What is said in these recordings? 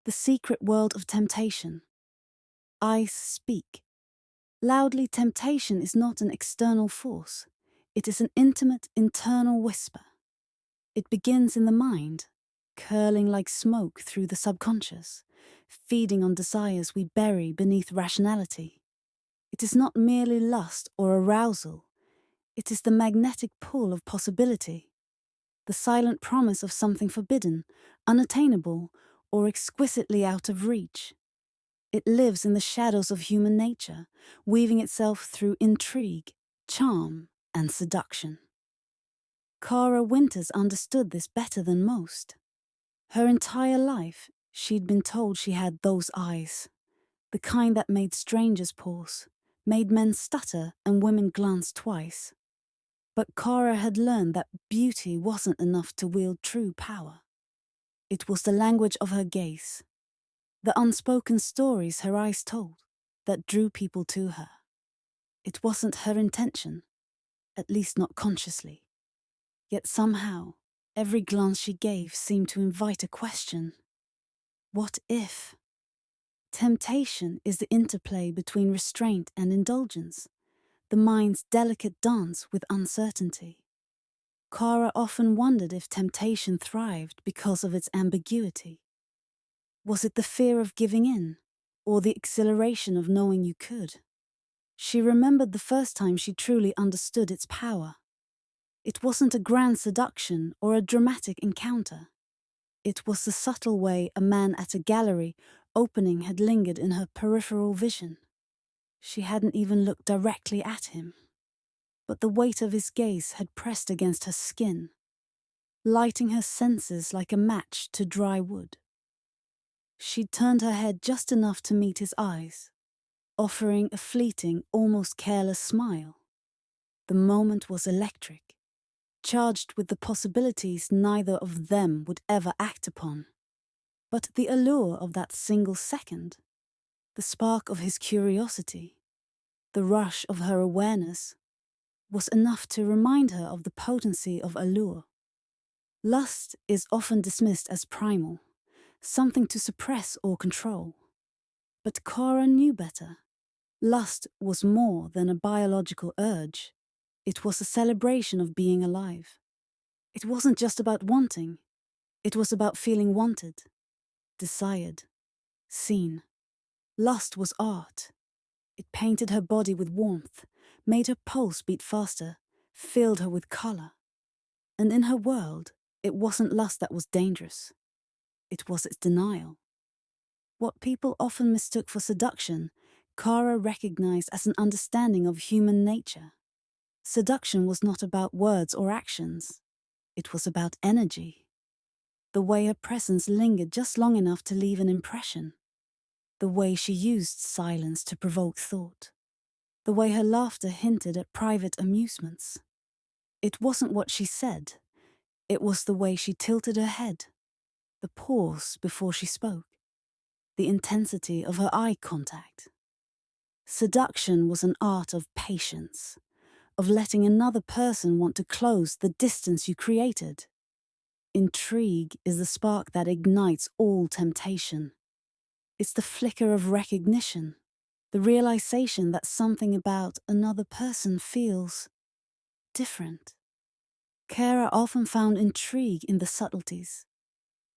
The secret world of temptation. Eyes speak. Loudly, temptation is not an external force. It is an intimate, internal whisper. It begins in the mind, curling like smoke through the subconscious, feeding on desires we bury beneath rationality. It is not merely lust or arousal. It is the magnetic pull of possibility, the silent promise of something forbidden, unattainable, or exquisitely out of reach. It lives in the shadows of human nature, weaving itself through intrigue, charm, and seduction. Cara Winters understood this better than most. Her entire life, she'd been told she had those eyes, the kind that made strangers pause, made men stutter and women glance twice. But Cara had learned that beauty wasn't enough to wield true power. It was the language of her gaze, the unspoken stories her eyes told, that drew people to her. It wasn't her intention, at least not consciously. Yet somehow, every glance she gave seemed to invite a question. What if? Temptation is the interplay between restraint and indulgence, the mind's delicate dance with uncertainty. Cara often wondered if temptation thrived because of its ambiguity. Was it the fear of giving in, or the exhilaration of knowing you could? She remembered the first time she truly understood its power. It wasn't a grand seduction or a dramatic encounter. It was the subtle way a man at a gallery opening had lingered in her peripheral vision. She hadn't even looked directly at him, but the weight of his gaze had pressed against her skin, lighting her senses like a match to dry wood. She'd turned her head just enough to meet his eyes, offering a fleeting, almost careless smile. The moment was electric, charged with the possibilities neither of them would ever act upon. But the allure of that single second, the spark of his curiosity, the rush of her awareness, was enough to remind her of the potency of allure. Lust is often dismissed as primal, something to suppress or control. But Cara knew better. Lust was more than a biological urge. It was a celebration of being alive. It wasn't just about wanting. It was about feeling wanted, desired, seen. Lust was art. It painted her body with warmth, made her pulse beat faster, filled her with color. And in her world, it wasn't lust that was dangerous. It was its denial. What people often mistook for seduction, Cara recognized as an understanding of human nature. Seduction was not about words or actions. It was about energy. The way her presence lingered just long enough to leave an impression. The way she used silence to provoke thought. The way her laughter hinted at private amusements. It wasn't what she said. It was the way she tilted her head. The pause before she spoke. The intensity of her eye contact. Seduction was an art of patience, of letting another person want to close the distance you created. Intrigue is the spark that ignites all temptation. It's the flicker of recognition, the realization that something about another person feels different. Cara often found intrigue in the subtleties.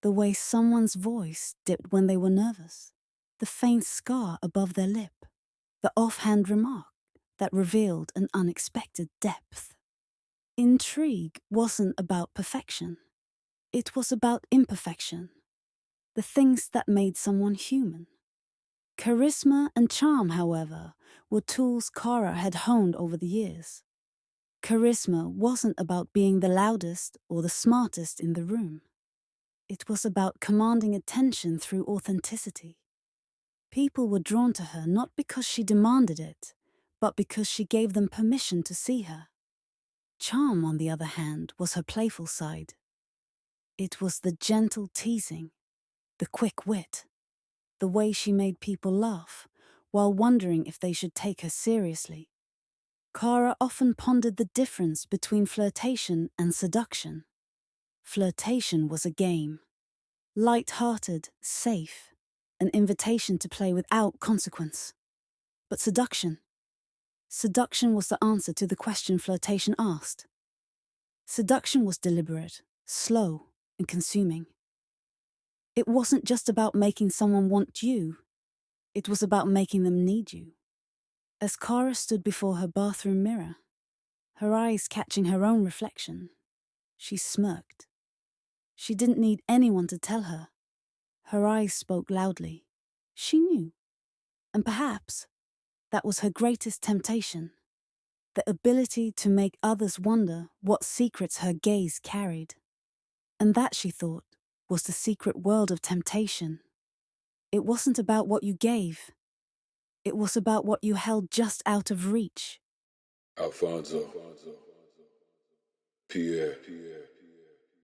The way someone's voice dipped when they were nervous, the faint scar above their lip, the offhand remark that revealed an unexpected depth. Intrigue wasn't about perfection. It was about imperfection, the things that made someone human. Charisma and charm, however, were tools Cara had honed over the years. Charisma wasn't about being the loudest or the smartest in the room. It was about commanding attention through authenticity. People were drawn to her not because she demanded it, but because she gave them permission to see her. Charm, on the other hand, was her playful side. It was the gentle teasing, the quick wit, the way she made people laugh, while wondering if they should take her seriously. Cara often pondered the difference between flirtation and seduction. Flirtation was a game. Light-hearted, safe, an invitation to play without consequence. But seduction was the answer to the question flirtation asked. Seduction was deliberate, slow, and consuming. It wasn't just about making someone want you, it was about making them need you. As Cara stood before her bathroom mirror, her eyes catching her own reflection, she smirked. She didn't need anyone to tell her. Her eyes spoke loudly. She knew. And perhaps that was her greatest temptation, the ability to make others wonder what secrets her gaze carried. And that, she thought, was the secret world of temptation. It wasn't about what you gave. It was about what you held just out of reach. Alfonzo Pierre.